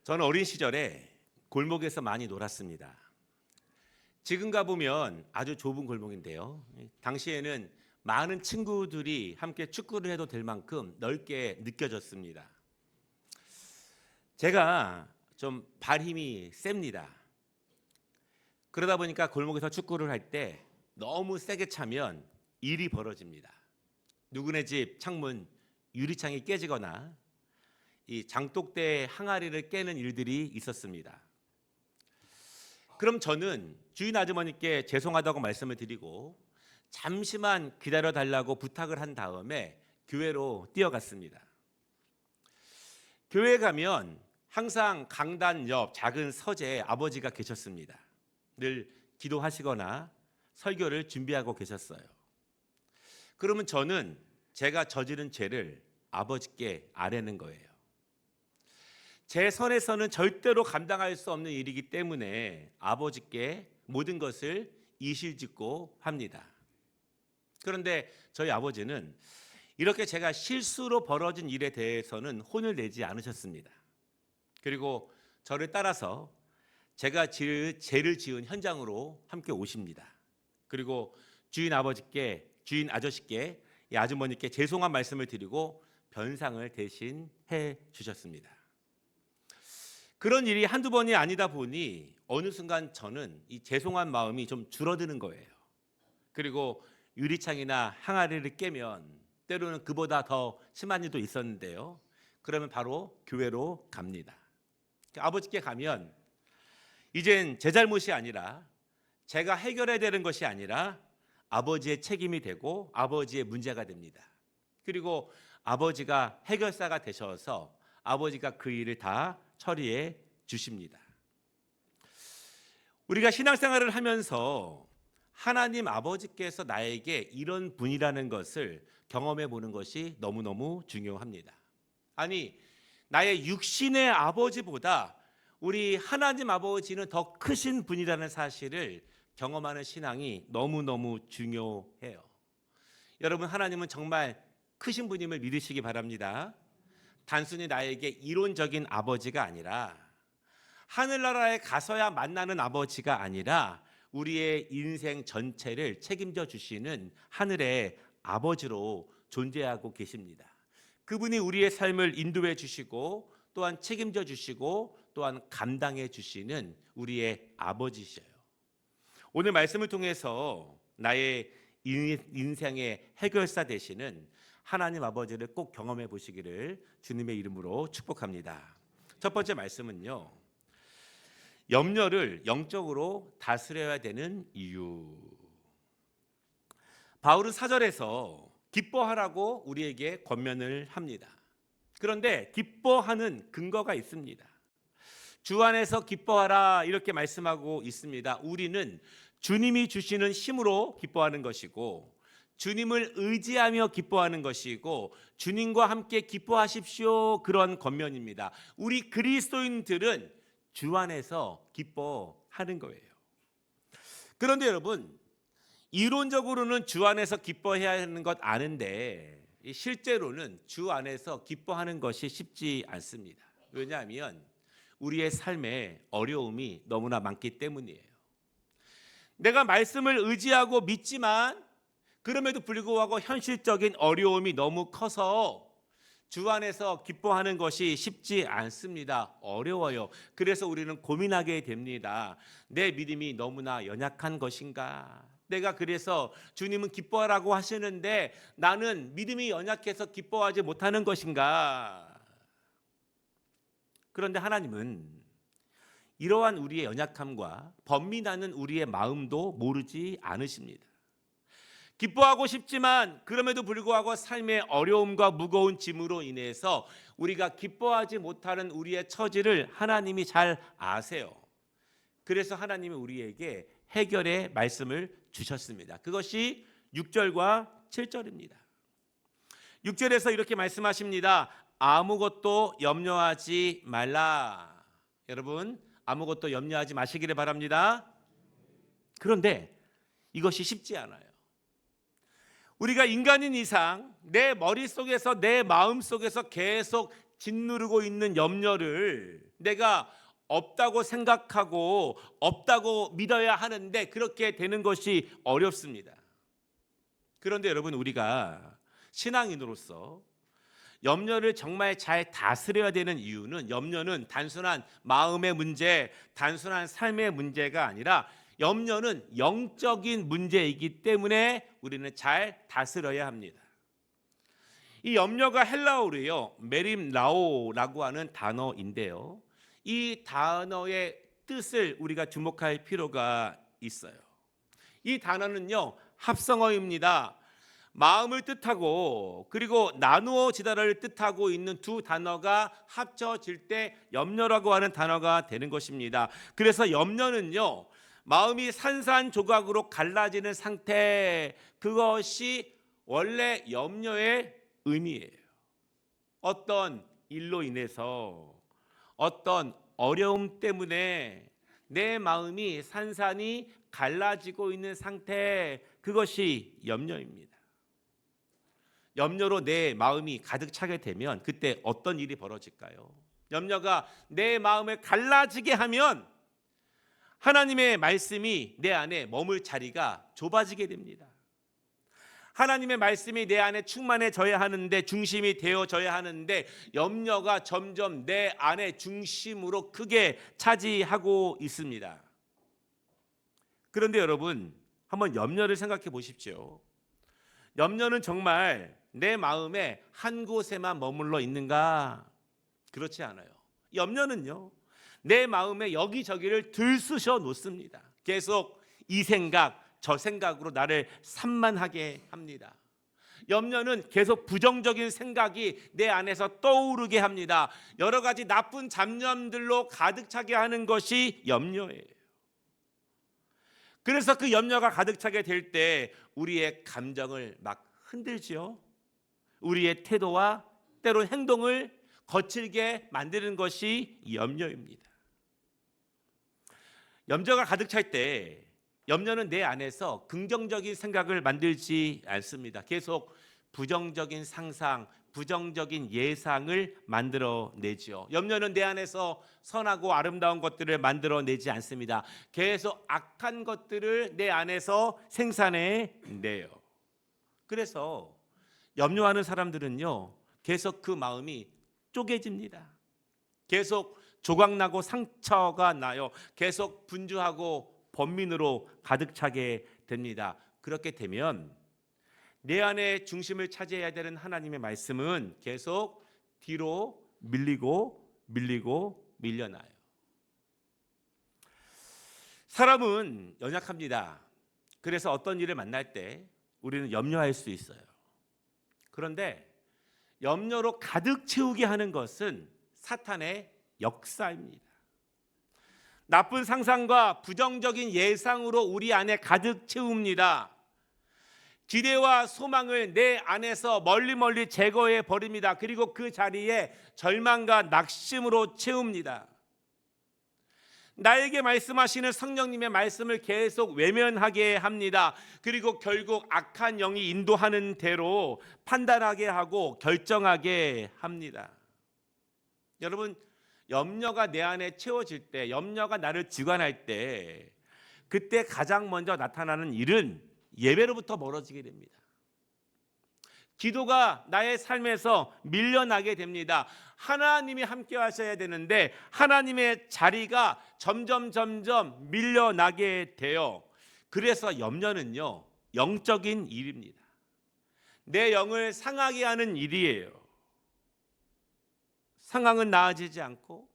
저는 어린 시절에 골목에서 많이 놀았습니다. 지금 가보면 아주 좁은 골목인데요. 당시에는 많은 친구들이 함께 축구를 해도 될 만큼 넓게 느껴졌습니다. 제가 좀 발 힘이 셉니다. 그러다 보니까 골목에서 축구를 할 때 너무 세게 차면 일이 벌어집니다. 누구네 집 창문 유리창이 깨지거나 이 장독대 항아리를 깨는 일들이 있었습니다. 그럼 저는 주인 아주머니께 죄송하다고 말씀을 드리고 잠시만 기다려 달라고 부탁을 한 다음에 교회로 뛰어갔습니다. 교회에 가면 항상 강단 옆 작은 서재에 아버지가 계셨습니다. 늘 기도하시거나 설교를 준비하고 계셨어요. 그러면 저는 제가 저지른 죄를 아버지께 아뢰는 거예요. 제 선에서는 절대로 감당할 수 없는 일이기 때문에 아버지께 모든 것을 이실직고 합니다. 그런데 저희 아버지는 이렇게 제가 실수로 벌어진 일에 대해서는 혼을 내지 않으셨습니다. 그리고 저를 따라서 제가 죄를 지은 현장으로 함께 오십니다. 그리고 주인 아저씨께 이 아주머니께 죄송한 말씀을 드리고 변상을 대신 해 주셨습니다. 그런 일이 한두 번이 아니다 보니 어느 순간 저는 이 죄송한 마음이 좀 줄어드는 거예요. 그리고 유리창이나 항아리를 깨면 때로는 그보다 더 심한 일도 있었는데요. 그러면 바로 교회로 갑니다. 아버지께 가면 이젠 제 잘못이 아니라 제가 해결해야 되는 것이 아니라 아버지의 책임이 되고 아버지의 문제가 됩니다. 그리고 아버지가 해결사가 되셔서 아버지가 그 일을 다 처리해 주십니다. 우리가 신앙생활을 하면서 하나님 아버지께서 나에게 이런 분이라는 것을 경험해 보는 것이 너무너무 중요합니다. 아니, 나의 육신의 아버지보다 우리 하나님 아버지는 더 크신 분이라는 사실을 경험하는 신앙이 너무너무 중요해요. 여러분, 하나님은 정말 크신 분임을 믿으시기 바랍니다. 단순히 나에게 이론적인 아버지가 아니라 하늘나라에 가서야 만나는 아버지가 아니라 우리의 인생 전체를 책임져 주시는 하늘의 아버지로 존재하고 계십니다. 그분이 우리의 삶을 인도해 주시고 또한 책임져 주시고 또한 감당해 주시는 우리의 아버지셔요. 오늘 말씀을 통해서 나의 인생의 해결사 되시는 하나님 아버지를 꼭 경험해 보시기를 주님의 이름으로 축복합니다. 첫 번째 말씀은요, 염려를 영적으로 다스려야 되는 이유. 바울은 4절에서 기뻐하라고 우리에게 권면을 합니다. 그런데 기뻐하는 근거가 있습니다. 주 안에서 기뻐하라 이렇게 말씀하고 있습니다. 우리는 주님이 주시는 힘으로 기뻐하는 것이고 주님을 의지하며 기뻐하는 것이고 주님과 함께 기뻐하십시오, 그런 권면입니다. 우리 그리스도인들은 주 안에서 기뻐하는 거예요. 그런데 여러분, 이론적으로는 주 안에서 기뻐해야 하는 것 아는데 실제로는 주 안에서 기뻐하는 것이 쉽지 않습니다. 왜냐하면 우리의 삶에 어려움이 너무나 많기 때문이에요. 내가 말씀을 의지하고 믿지만 그럼에도 불구하고 현실적인 어려움이 너무 커서 주 안에서 기뻐하는 것이 쉽지 않습니다. 어려워요. 그래서 우리는 고민하게 됩니다. 내 믿음이 너무나 연약한 것인가? 내가 그래서 주님은 기뻐하라고 하시는데 나는 믿음이 연약해서 기뻐하지 못하는 것인가? 그런데 하나님은 이러한 우리의 연약함과 번민하는 우리의 마음도 모르지 않으십니다. 기뻐하고 싶지만 그럼에도 불구하고 삶의 어려움과 무거운 짐으로 인해서 우리가 기뻐하지 못하는 우리의 처지를 하나님이 잘 아세요. 그래서 하나님이 우리에게 해결의 말씀을 주셨습니다. 그것이 6절과 7절입니다. 6절에서 이렇게 말씀하십니다. 아무것도 염려하지 말라. 여러분, 아무것도 염려하지 마시기를 바랍니다. 그런데 이것이 쉽지 않아요. 우리가 인간인 이상 내 머릿속에서 내 마음속에서 계속 짓누르고 있는 염려를 내가 없다고 생각하고 없다고 믿어야 하는데 그렇게 되는 것이 어렵습니다. 그런데 여러분, 우리가 신앙인으로서 염려를 정말 잘 다스려야 되는 이유는, 염려는 단순한 마음의 문제, 단순한 삶의 문제가 아니라 염려는 영적인 문제이기 때문에 우리는 잘 다스려야 합니다. 이 염려가 헬라어로요, 메림라오라고 하는 단어인데요, 이 단어의 뜻을 우리가 주목할 필요가 있어요. 이 단어는요, 합성어입니다. 마음을 뜻하고 그리고 나누어지다를 뜻하고 있는 두 단어가 합쳐질 때 염려라고 하는 단어가 되는 것입니다. 그래서 염려는요, 마음이 산산조각으로 갈라지는 상태, 그것이 원래 염려의 의미예요. 어떤 일로 인해서, 어떤 어려움 때문에 내 마음이 산산이 갈라지고 있는 상태, 그것이 염려입니다. 염려로 내 마음이 가득 차게 되면 그때 어떤 일이 벌어질까요? 염려가 내 마음을 갈라지게 하면 하나님의 말씀이 내 안에 머물 자리가 좁아지게 됩니다. 하나님의 말씀이 내 안에 충만해져야 하는데, 중심이 되어져야 하는데, 염려가 점점 내 안에 중심으로 크게 차지하고 있습니다. 그런데 여러분, 한번 염려를 생각해 보십시오. 염려는 정말 내 마음에 한 곳에만 머물러 있는가? 그렇지 않아요. 염려는요, 내 마음에 여기저기를 들쑤셔 놓습니다. 계속 이 생각 저 생각으로 나를 산만하게 합니다. 염려는 계속 부정적인 생각이 내 안에서 떠오르게 합니다. 여러 가지 나쁜 잡념들로 가득 차게 하는 것이 염려예요. 그래서 그 염려가 가득 차게 될 때 우리의 감정을 막 흔들지요. 우리의 태도와 때로 행동을 거칠게 만드는 것이 염려입니다. 염려가 가득 찰 때 염려는 내 안에서 긍정적인 생각을 만들지 않습니다. 계속 부정적인 상상, 부정적인 예상을 만들어내죠. 염려는 내 안에서 선하고 아름다운 것들을 만들어내지 않습니다. 계속 악한 것들을 내 안에서 생산해내요. 그래서 염려하는 사람들은요, 계속 그 마음이 쪼개집니다. 계속 조각나고 상처가 나요. 계속 분주하고 번민으로 가득 차게 됩니다. 그렇게 되면 내 안에 중심을 차지해야 되는 하나님의 말씀은 계속 뒤로 밀리고 밀려나요. 사람은 연약합니다. 그래서 어떤 일을 만날 때 우리는 염려할 수 있어요. 그런데 염려로 가득 채우게 하는 것은 사탄의 역사입니다. 나쁜 상상과 부정적인 예상으로 우리 안에 가득 채웁니다. 기대와 소망을 내 안에서 멀리 제거해 버립니다. 그리고 그 자리에 절망과 낙심으로 채웁니다. 나에게 말씀하시는 성령님의 말씀을 계속 외면하게 합니다. 그리고 결국 악한 영이 인도하는 대로 판단하게 하고 결정하게 합니다. 여러분, 염려가 내 안에 채워질 때, 염려가 나를 주관할 때, 그때 가장 먼저 나타나는 일은 예배로부터 멀어지게 됩니다. 기도가 나의 삶에서 밀려나게 됩니다. 하나님이 함께 하셔야 되는데 하나님의 자리가 점점 밀려나게 돼요. 그래서 염려는요, 영적인 일입니다. 내 영을 상하게 하는 일이에요. 상황은 나아지지 않고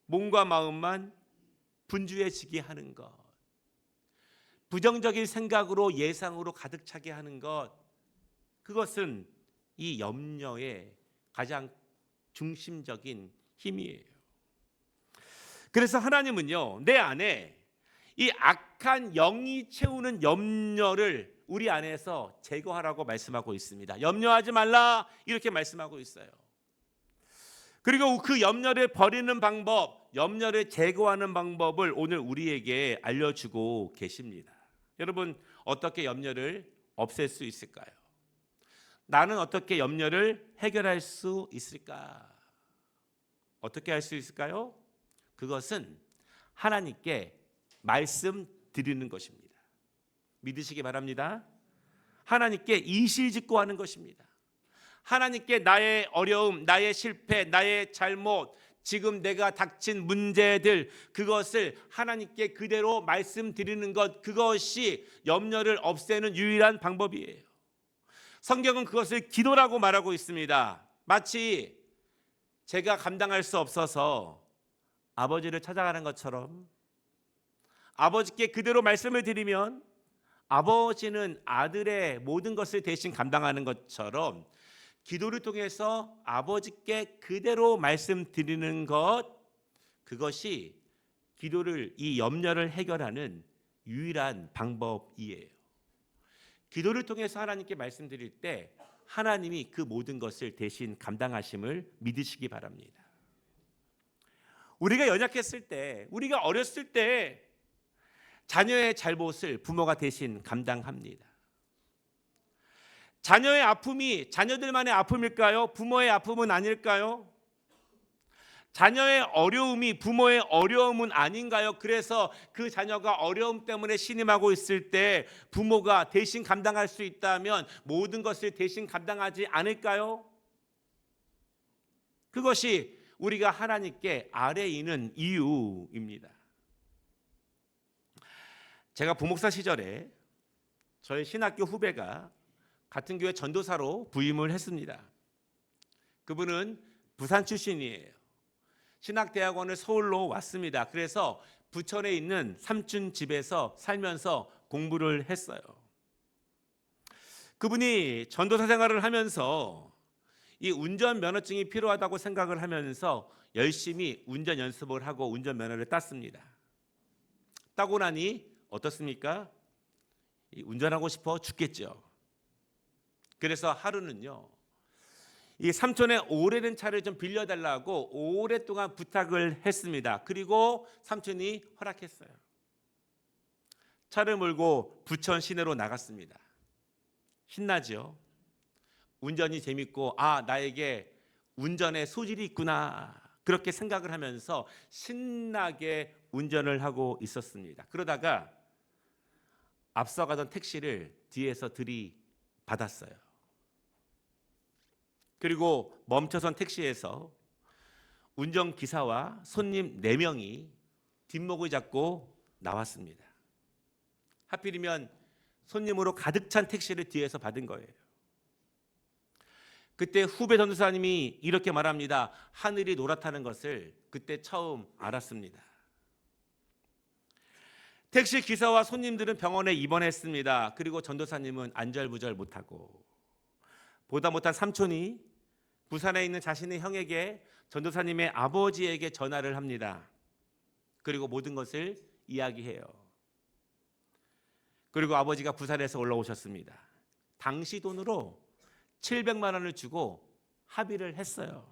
몸과 마음만 분주해지게 하는 것, 부정적인 생각으로 예상으로 가득 차게 하는 것, 그것은 이 염려의 가장 중심적인 힘이에요. 그래서 하나님은요, 내 안에 이 악한 영이 채우는 염려를 우리 안에서 제거하라고 말씀하고 있습니다. 염려하지 말라, 이렇게 말씀하고 있어요. 그리고 그 염려를 버리는 방법, 염려를 제거하는 방법을 오늘 우리에게 알려주고 계십니다. 여러분, 어떻게 염려를 없앨 수 있을까요? 나는 어떻게 염려를 해결할 수 있을까? 어떻게 할 수 있을까요? 그것은 하나님께 말씀드리는 것입니다. 믿으시기 바랍니다. 하나님께 이실직고하는 것입니다. 하나님께 나의 어려움, 나의 실패, 나의 잘못, 지금 내가 닥친 문제들, 그것을 하나님께 그대로 말씀드리는 것, 그것이 염려를 없애는 유일한 방법이에요. 성경은 그것을 기도라고 말하고 있습니다. 마치 제가 감당할 수 없어서 아버지를 찾아가는 것처럼 아버지께 그대로 말씀을 드리면 아버지는 아들의 모든 것을 대신 감당하는 것처럼 기도를 통해서 아버지께 그대로 말씀드리는 것, 그것이 기도를, 이 염려를 해결하는 유일한 방법이에요. 기도를 통해서 하나님께 말씀드릴 때 하나님이 그 모든 것을 대신 감당하심을 믿으시기 바랍니다. 우리가 연약했을 때, 우리가 어렸을 때 자녀의 잘못을 부모가 대신 감당합니다. 자녀의 아픔이 자녀들만의 아픔일까요? 부모의 아픔은 아닐까요? 자녀의 어려움이 부모의 어려움은 아닌가요? 그래서 그 자녀가 어려움 때문에 신음하고 있을 때 부모가 대신 감당할 수 있다면 모든 것을 대신 감당하지 않을까요? 그것이 우리가 하나님께 아뢰 있는 이유입니다. 제가 부목사 시절에 저희 신학교 후배가 같은 교회 전도사로 부임을 했습니다. 그분은 부산 출신이에요. 신학대학원을 서울로 왔습니다. 그래서 부천에 있는 삼촌 집에서 살면서 공부를 했어요. 그분이 전도사 생활을 하면서 이 운전면허증이 필요하다고 생각을 하면서 열심히 운전 연습을 하고 운전면허를 땄습니다. 따고 나니 어떻습니까? 운전하고 싶어 죽겠죠. 그래서 하루는요, 이 삼촌의 오래된 차를 좀 빌려달라고 오랫동안 부탁을 했습니다. 그리고 삼촌이 허락했어요. 차를 몰고 부천 시내로 나갔습니다. 신나죠? 운전이 재밌고 나에게 운전의 소질이 있구나, 그렇게 생각을 하면서 신나게 운전을 하고 있었습니다. 그러다가 앞서가던 택시를 뒤에서 들이받았어요. 그리고 멈춰선 택시에서 운전기사와 손님 4명이 뒷목을 잡고 나왔습니다. 하필이면 손님으로 가득 찬 택시를 뒤에서 받은 거예요. 그때 후배 전도사님이 이렇게 말합니다. 하늘이 노랗다는 것을 그때 처음 알았습니다. 택시 기사와 손님들은 병원에 입원했습니다. 그리고 전도사님은 안절부절 못하고, 보다 못한 삼촌이 부산에 있는 자신의 형에게, 전도사님의 아버지에게 전화를 합니다. 그리고 모든 것을 이야기해요. 그리고 아버지가 부산에서 올라오셨습니다. 당시 돈으로 700만 원을 주고 합의를 했어요.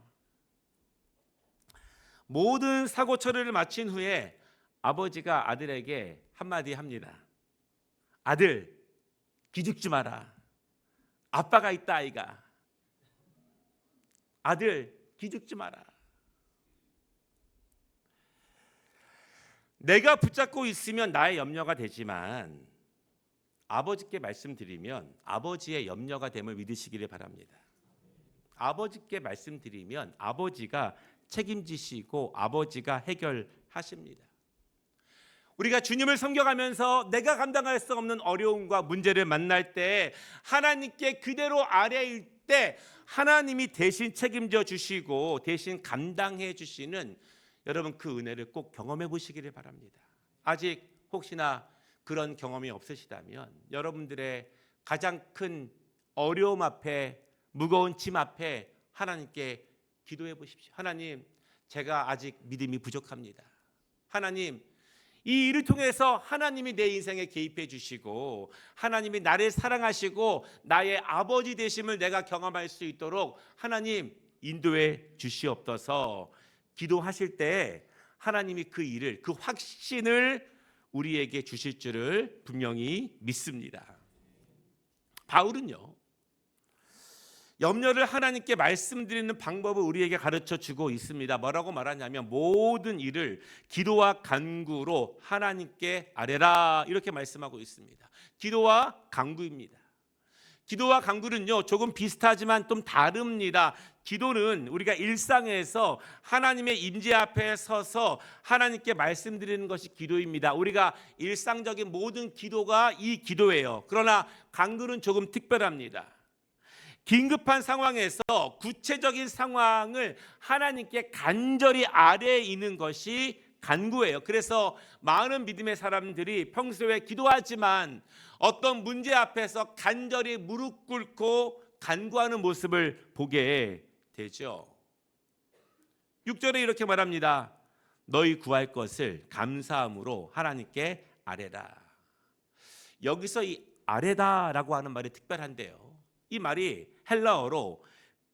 모든 사고 처리를 마친 후에 아버지가 아들에게 한마디 합니다. 아들, 기죽지 마라. 아빠가 있다 아이가. 아들, 기죽지 마라. 내가 붙잡고 있으면 나의 염려가 되지만 아버지께 말씀드리면 아버지의 염려가 됨을 믿으시기를 바랍니다. 아버지께 말씀드리면 아버지가 책임지시고 아버지가 해결하십니다. 우리가 주님을 섬겨가면서 내가 감당할 수 없는 어려움과 문제를 만날 때 하나님께 그대로 아뢰일 때 하나님이 대신 책임져 주시고 대신 감당해 주시는, 여러분 그 은혜를 꼭 경험해 보시기를 바랍니다. 아직 혹시나 그런 경험이 없으시다면 여러분들의 가장 큰 어려움 앞에, 무거운 짐 앞에 하나님께 기도해 보십시오. 하나님, 제가 아직 믿음이 부족합니다. 하나님, 이 일을 통해서 하나님이 내 인생에 개입해 주시고 하나님이 나를 사랑하시고 나의 아버지 되심을 내가 경험할 수 있도록 하나님 인도해 주시옵소서. 기도하실 때 하나님이 그 일을, 그 확신을 우리에게 주실 줄을 분명히 믿습니다. 바울은요, 염려를 하나님께 말씀드리는 방법을 우리에게 가르쳐 주고 있습니다. 뭐라고 말하냐면 모든 일을 기도와 간구로 하나님께 아뢰라, 이렇게 말씀하고 있습니다. 기도와 간구입니다. 기도와 간구는요, 조금 비슷하지만 좀 다릅니다. 기도는 우리가 일상에서 하나님의 임재 앞에 서서 하나님께 말씀드리는 것이 기도입니다. 우리가 일상적인 모든 기도가 이 기도예요. 그러나 간구는 조금 특별합니다. 긴급한 상황에서 구체적인 상황을 하나님께 간절히 아뢰이는 것이 간구예요. 그래서 많은 믿음의 사람들이 평소에 기도하지만 어떤 문제 앞에서 간절히 무릎 꿇고 간구하는 모습을 보게 되죠. 6절에 이렇게 말합니다. 너희 구할 것을 감사함으로 하나님께 아뢰라. 여기서 이 아뢰다라고 하는 말이 특별한데요. 이 말이 헬라어로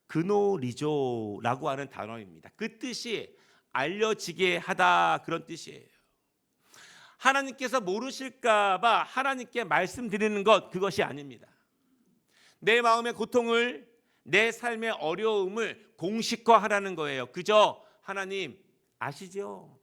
그노리조라고 하는 단어입니다. 그 뜻이 알려지게 하다, 그런 뜻이에요. 하나님께서 모르실까 봐 하나님께 말씀드리는 것, 그것이 아닙니다. 내 마음의 고통을, 내 삶의 어려움을 공식화하라는 거예요. 그저 하나님 아시죠?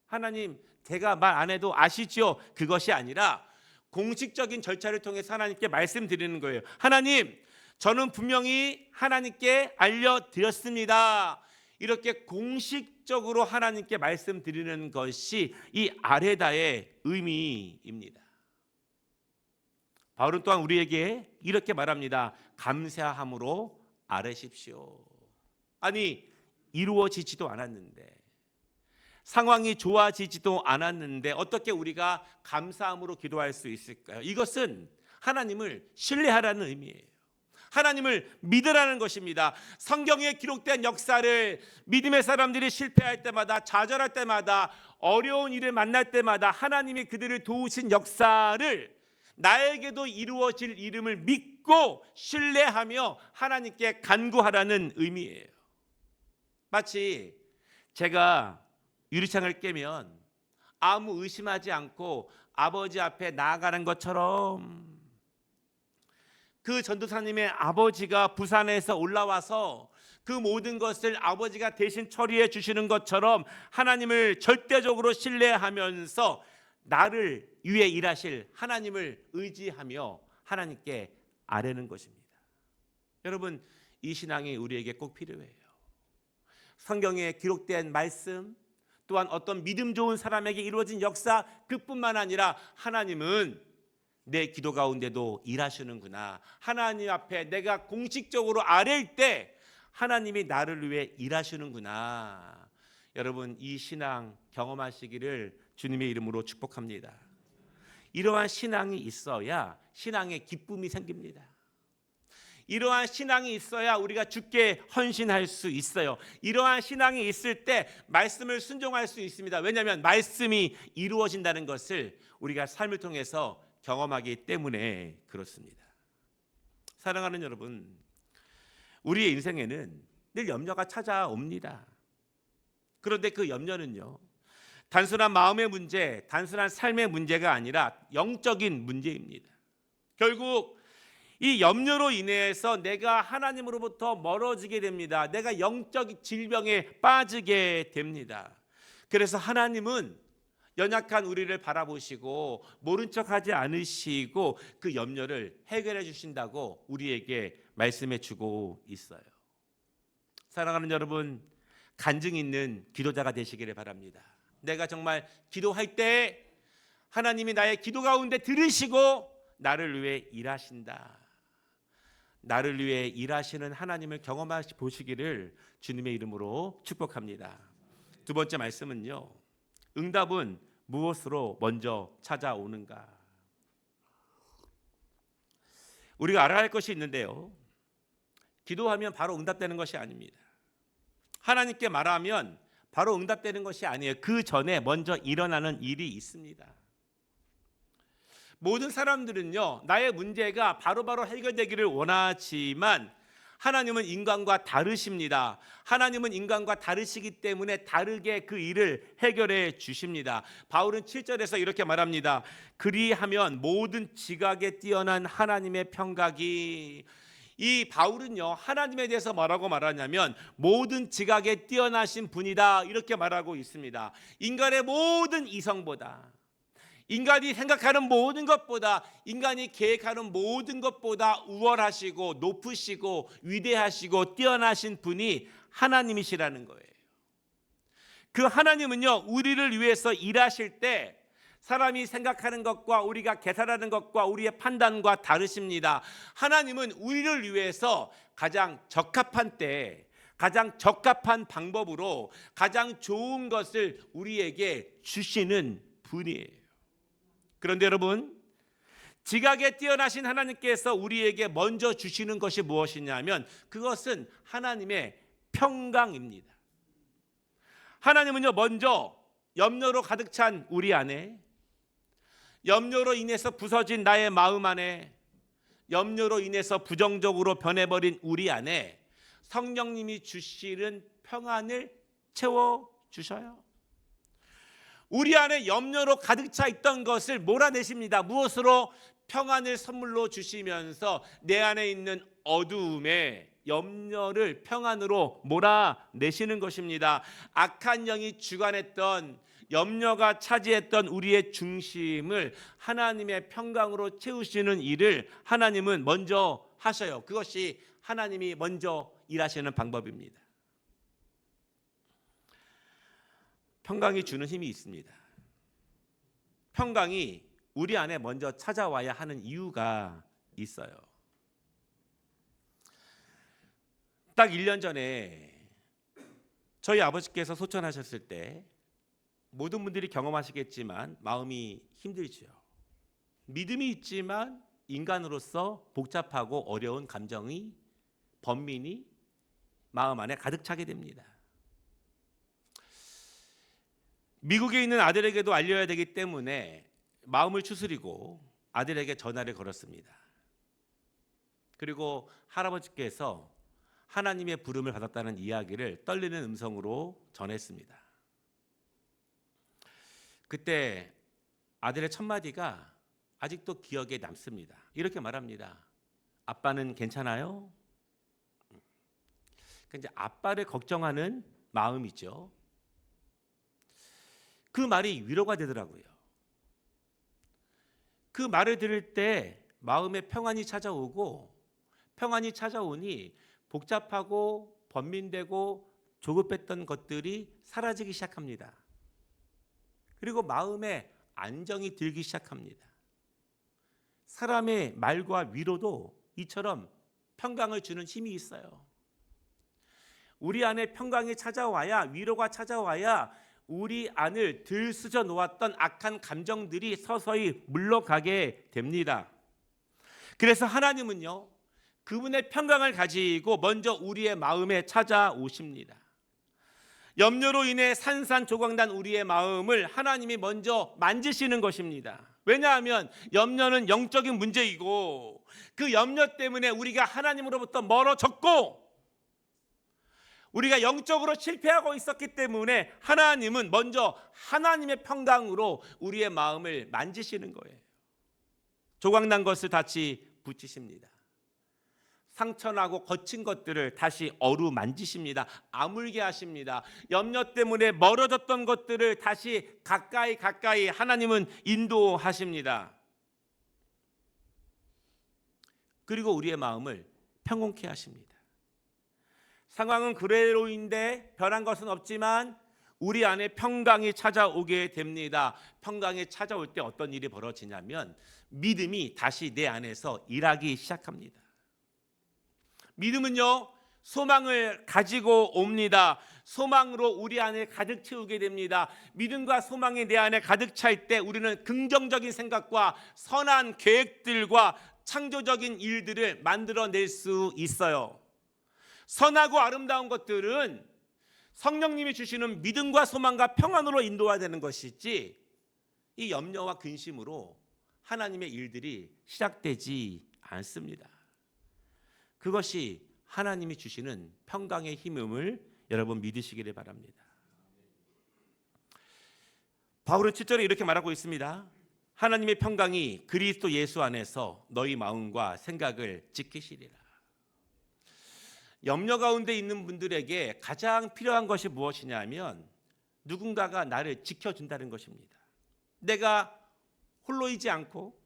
하나님 제가 말 안 해도 아시죠? 그것이 아니라 공식적인 절차를 통해서 하나님께 말씀드리는 거예요. 하나님, 저는 분명히 하나님께 알려드렸습니다. 이렇게 공식적으로 하나님께 말씀드리는 것이 이 아뢰다의 의미입니다. 바울은 또한 우리에게 이렇게 말합니다. 감사함으로 아뢰십시오. 아니, 이루어지지도 않았는데, 상황이 좋아지지도 않았는데 어떻게 우리가 감사함으로 기도할 수 있을까요? 이것은 하나님을 신뢰하라는 의미예요. 하나님을 믿으라는 것입니다. 성경에 기록된 역사를 믿음의 사람들이 실패할 때마다, 좌절할 때마다, 어려운 일을 만날 때마다 하나님이 그들을 도우신 역사를 나에게도 이루어질 이름을 믿고 신뢰하며 하나님께 간구하라는 의미예요. 마치 제가 유리창을 깨면 아무 의심하지 않고 아버지 앞에 나아가는 것처럼, 그 전도사님의 아버지가 부산에서 올라와서 그 모든 것을 아버지가 대신 처리해 주시는 것처럼 하나님을 절대적으로 신뢰하면서 나를 위해 일하실 하나님을 의지하며 하나님께 아뢰는 것입니다. 여러분, 이 신앙이 우리에게 꼭 필요해요. 성경에 기록된 말씀, 또한 어떤 믿음 좋은 사람에게 이루어진 역사, 그뿐만 아니라 하나님은 내 기도 가운데도 일하시는구나. 하나님 앞에 내가 공식적으로 아뢰일 때 하나님이 나를 위해 일하시는구나. 여러분, 이 신앙 경험하시기를 주님의 이름으로 축복합니다. 이러한 신앙이 있어야 신앙의 기쁨이 생깁니다. 이러한 신앙이 있어야 우리가 주께 헌신할 수 있어요. 이러한 신앙이 있을 때 말씀을 순종할 수 있습니다. 왜냐하면 말씀이 이루어진다는 것을 우리가 삶을 통해서 경험하기 때문에 그렇습니다. 사랑하는 여러분, 우리의 인생에는 늘 염려가 찾아옵니다. 그런데 그 염려는요, 단순한 마음의 문제, 단순한 삶의 문제가 아니라 영적인 문제입니다. 결국 이 염려로 인해서 내가 하나님으로부터 멀어지게 됩니다. 내가 영적 질병에 빠지게 됩니다. 그래서 하나님은 연약한 우리를 바라보시고 모른 척하지 않으시고 그 염려를 해결해 주신다고 우리에게 말씀해 주고 있어요. 사랑하는 여러분, 간증 있는 기도자가 되시기를 바랍니다. 내가 정말 기도할 때 하나님이 나의 기도 가운데 들으시고 나를 위해 일하신다. 나를 위해 일하시는 하나님을 경험하시 보시기를 주님의 이름으로 축복합니다. 두 번째 말씀은요, 응답은 무엇으로 먼저 찾아오는가? 우리가 알아야 할 것이 있는데요, 기도하면 바로 응답되는 것이 아닙니다. 하나님께 말하면 바로 응답되는 것이 아니에요. 그 전에 먼저 일어나는 일이 있습니다. 모든 사람들은요, 나의 문제가 바로바로 해결되기를 원하지만 하나님은 인간과 다르십니다. 하나님은 인간과 다르시기 때문에 다르게 그 일을 해결해 주십니다. 바울은 7절에서 이렇게 말합니다. 그리하면 모든 지각에 뛰어난 하나님의 평각이, 이 바울은요, 하나님에 대해서 뭐라고 말하냐면 모든 지각에 뛰어나신 분이다, 이렇게 말하고 있습니다. 인간의 모든 이성보다, 인간이 생각하는 모든 것보다, 인간이 계획하는 모든 것보다 우월하시고 높으시고 위대하시고 뛰어나신 분이 하나님이시라는 거예요. 그 하나님은요, 우리를 위해서 일하실 때 사람이 생각하는 것과 우리가 계산하는 것과 우리의 판단과 다르십니다. 하나님은 우리를 위해서 가장 적합한 때에 가장 적합한 방법으로 가장 좋은 것을 우리에게 주시는 분이에요. 그런데 여러분, 지각에 뛰어나신 하나님께서 우리에게 먼저 주시는 것이 무엇이냐면 그것은 하나님의 평강입니다. 하나님은요, 먼저 염려로 가득 찬 우리 안에, 염려로 인해서 부서진 나의 마음 안에, 염려로 인해서 부정적으로 변해버린 우리 안에 성령님이 주시는 평안을 채워주셔요. 우리 안에 염려로 가득 차 있던 것을 몰아내십니다. 무엇으로? 평안을 선물로 주시면서 내 안에 있는 어두움에 염려를 평안으로 몰아내시는 것입니다. 악한 영이 주관했던, 염려가 차지했던 우리의 중심을 하나님의 평강으로 채우시는 일을 하나님은 먼저 하셔요. 그것이 하나님이 먼저 일하시는 방법입니다. 평강이 주는 힘이 있습니다. 평강이 우리 안에 먼저 찾아와야 하는 이유가 있어요. 딱 1년 전에 저희 아버지께서 소천하셨을 때 모든 분들이 경험하시겠지만 마음이 힘들죠. 믿음이 있지만 인간으로서 복잡하고 어려운 감정이, 번민이 마음 안에 가득 차게 됩니다. 미국에 있는 아들에게도 알려야 되기 때문에 마음을 추스리고 아들에게 전화를 걸었습니다. 그리고 할아버지께서 하나님의 부름을 받았다는 이야기를 떨리는 음성으로 전했습니다. 그때 아들의 첫 마디가 아직도 기억에 남습니다. 이렇게 말합니다. 아빠는 괜찮아요? 이제 아빠를 걱정하는 마음이죠. 그 말이 위로가 되더라고요. 그 말을 들을 때 마음에 평안이 찾아오고, 평안이 찾아오니 복잡하고 번민되고 조급했던 것들이 사라지기 시작합니다. 그리고 마음에 안정이 들기 시작합니다. 사람의 말과 위로도 이처럼 평강을 주는 힘이 있어요. 우리 안에 평강이 찾아와야, 위로가 찾아와야 우리 안을 들쑤져 놓았던 악한 감정들이 서서히 물러가게 됩니다. 그래서 하나님은요, 그분의 평강을 가지고 먼저 우리의 마음에 찾아오십니다. 염려로 인해 산산조각난 우리의 마음을 하나님이 먼저 만지시는 것입니다. 왜냐하면 염려는 영적인 문제이고, 그 염려 때문에 우리가 하나님으로부터 멀어졌고 우리가 영적으로 실패하고 있었기 때문에 하나님은 먼저 하나님의 평강으로 우리의 마음을 만지시는 거예요. 조각난 것을 다시 붙이십니다. 상처나고 거친 것들을 다시 어루만지십니다. 아물게 하십니다. 염려 때문에 멀어졌던 것들을 다시 가까이 하나님은 인도하십니다. 그리고 우리의 마음을 평온케 하십니다. 상황은 그대로인데 변한 것은 없지만 우리 안에 평강이 찾아오게 됩니다. 평강이 찾아올 때 어떤 일이 벌어지냐면 믿음이 다시 내 안에서 일하기 시작합니다. 믿음은요, 소망을 가지고 옵니다. 소망으로 우리 안에 가득 채우게 됩니다. 믿음과 소망이 내 안에 가득 찰 때 우리는 긍정적인 생각과 선한 계획들과 창조적인 일들을 만들어낼 수 있어요. 선하고 아름다운 것들은 성령님이 주시는 믿음과 소망과 평안으로 인도해야 되는 것이지, 이 염려와 근심으로 하나님의 일들이 시작되지 않습니다. 그것이 하나님이 주시는 평강의 힘임을 여러분 믿으시기를 바랍니다. 바울은 7절에 이렇게 말하고 있습니다. 하나님의 평강이 그리스도 예수 안에서 너희 마음과 생각을 지키시리라. 염려 가운데 있는 분들에게 가장 필요한 것이 무엇이냐면 누군가가 나를 지켜준다는 것입니다. 내가 홀로이지 않고,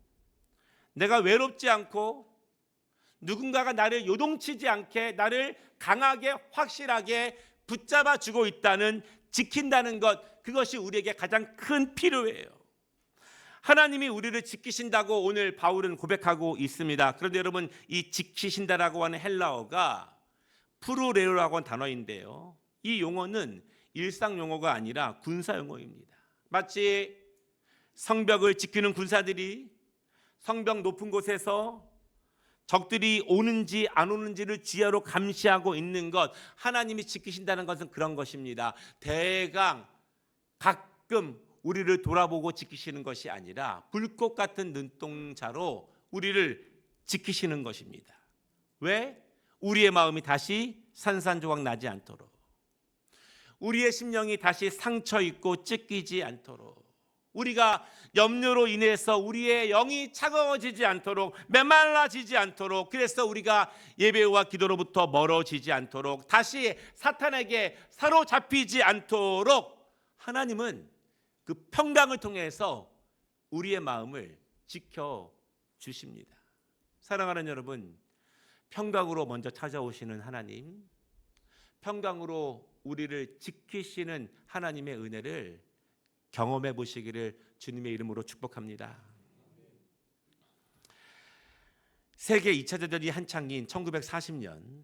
내가 외롭지 않고, 누군가가 나를 요동치지 않게 나를 강하게 확실하게 붙잡아 주고 있다는, 지킨다는 것, 그것이 우리에게 가장 큰 필요예요. 하나님이 우리를 지키신다고 오늘 바울은 고백하고 있습니다. 그런데 여러분, 이 지키신다라고 하는 헬라어가 프루레오라고 하는 단어인데요, 이 용어는 일상 용어가 아니라 군사 용어입니다. 마치 성벽을 지키는 군사들이 성벽 높은 곳에서 적들이 오는지 안 오는지를 지하로 감시하고 있는 것, 하나님이 지키신다는 것은 그런 것입니다. 대강 가끔 우리를 돌아보고 지키시는 것이 아니라 불꽃 같은 눈동자로 우리를 지키시는 것입니다. 왜? 우리의 마음이 다시 산산조각 나지 않도록, 우리의 심령이 다시 상처 입고 찢기지 않도록, 우리가 염려로 인해서 우리의 영이 차가워지지 않도록, 메말라지지 않도록, 그래서 우리가 예배와 기도로부터 멀어지지 않도록, 다시 사탄에게 사로잡히지 않도록 하나님은 그 평강을 통해서 우리의 마음을 지켜주십니다. 사랑하는 여러분, 평강으로 먼저 찾아오시는 하나님, 평강으로 우리를 지키시는 하나님의 은혜를 경험해 보시기를 주님의 이름으로 축복합니다. 세계 2차 대전이 한창인 1940년,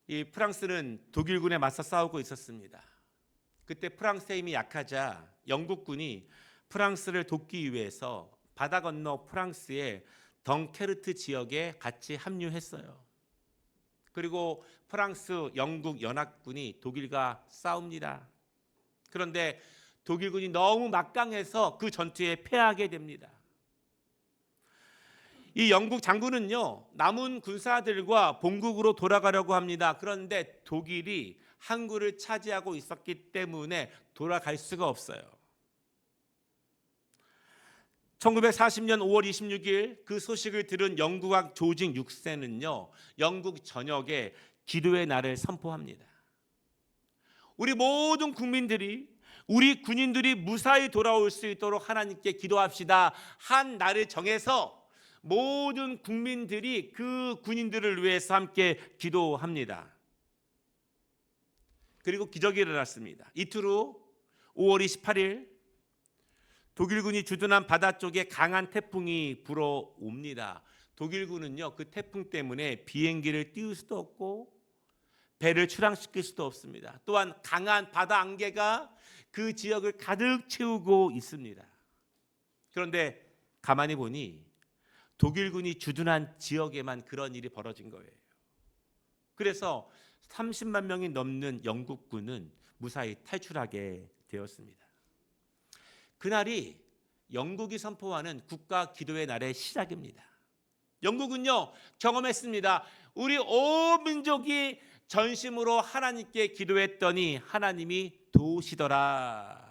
이 프랑스는 독일군에 맞서 싸우고 있었습니다. 그때 프랑스의 힘이 약하자 영국군이 프랑스를 돕기 위해서 바다 건너 프랑스의 덩케르트 지역에 같이 합류했어요. 그리고 프랑스, 영국 연합군이 독일과 싸웁니다. 그런데 독일군이 너무 막강해서 그 전투에 패하게 됩니다. 이 영국 장군은요, 남은 군사들과 본국으로 돌아가려고 합니다. 그런데 독일이 항구를 차지하고 있었기 때문에 돌아갈 수가 없어요. 1940년 5월 26일 그 소식을 들은 영국왕 조직 6세는요, 영국 전역에 기도의 날을 선포합니다. 우리 모든 국민들이, 우리 군인들이 무사히 돌아올 수 있도록 하나님께 기도합시다. 한 날을 정해서 모든 국민들이 그 군인들을 위해서 함께 기도합니다. 그리고 기적이 일어났습니다. 이틀 후 5월 28일 독일군이 주둔한 바다 쪽에 강한 태풍이 불어옵니다. 독일군은요, 그 태풍 때문에 비행기를 띄울 수도 없고 배를 출항시킬 수도 없습니다. 또한 강한 바다 안개가 그 지역을 가득 채우고 있습니다. 그런데 가만히 보니 독일군이 주둔한 지역에만 그런 일이 벌어진 거예요. 그래서 30만 명이 넘는 영국군은 무사히 탈출하게 되었습니다. 그날이 영국이 선포하는 국가 기도의 날의 시작입니다. 영국은요, 경험했습니다. 우리 온 민족이 전심으로 하나님께 기도했더니 하나님이 도우시더라.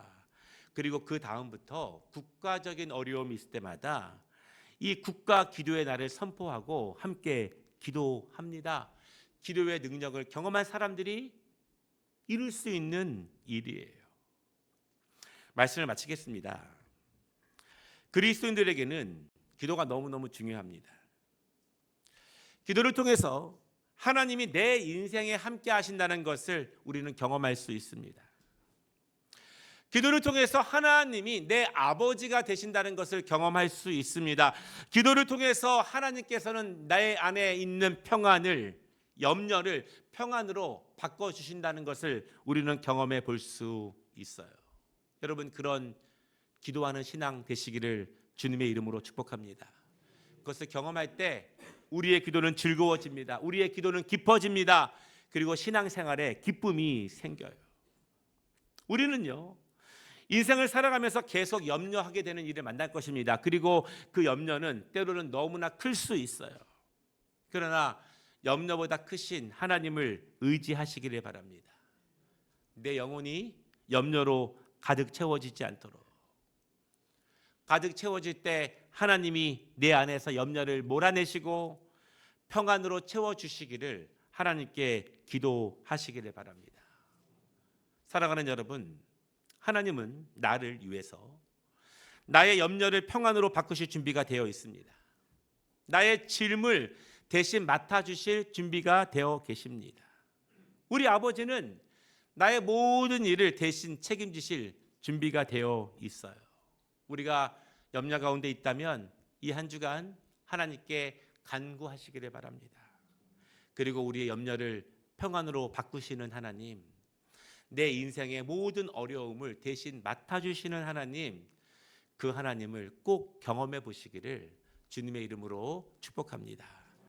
그리고 그 다음부터 국가적인 어려움이 있을 때마다 이 국가 기도의 날을 선포하고 함께 기도합니다. 기도의 능력을 경험한 사람들이 이룰 수 있는 일이에요. 말씀을 마치겠습니다. 그리스도인들에게는 기도가 너무너무 중요합니다. 기도를 통해서 하나님이 내 인생에 함께 하신다는 것을 우리는 경험할 수 있습니다. 기도를 통해서 하나님이 내 아버지가 되신다는 것을 경험할 수 있습니다. 기도를 통해서 하나님께서는 내 안에 있는 평안을, 염려를 평안으로 바꿔주신다는 것을 우리는 경험해 볼 수 있어요. 여러분, 그런 기도하는 신앙 되시기를 주님의 이름으로 축복합니다. 그것을 경험할 때 우리의 기도는 즐거워집니다. 우리의 기도는 깊어집니다. 그리고 신앙생활에 기쁨이 생겨요. 우리는요, 인생을 살아가면서 계속 염려하게 되는 일을 만날 것입니다. 그리고 그 염려는 때로는 너무나 클 수 있어요. 그러나 염려보다 크신 하나님을 의지하시기를 바랍니다. 내 영혼이 염려로 가득 채워지지 않도록. 가득 채워질 때 하나님이 내 안에서 염려를 몰아내시고 평안으로 채워주시기를 하나님께 기도하시기를 바랍니다. 사랑하는 여러분, 하나님은 나를 위해서 나의 염려를 평안으로 바꾸실 준비가 되어 있습니다. 나의 짐을 대신 맡아주실 준비가 되어 계십니다. 우리 아버지는 나의 모든 일을 대신 책임지실 준비가 되어 있어요. 우리가 염려 가운데 있다면 이 한 주간 하나님께 간구하시기를 바랍니다. 그리고 우리의 염려를 평안으로 바꾸시는 하나님, 내 인생의 모든 어려움을 대신 맡아주시는 하나님, 그 하나님을 꼭 경험해 보시기를 주님의 이름으로 축복합니다.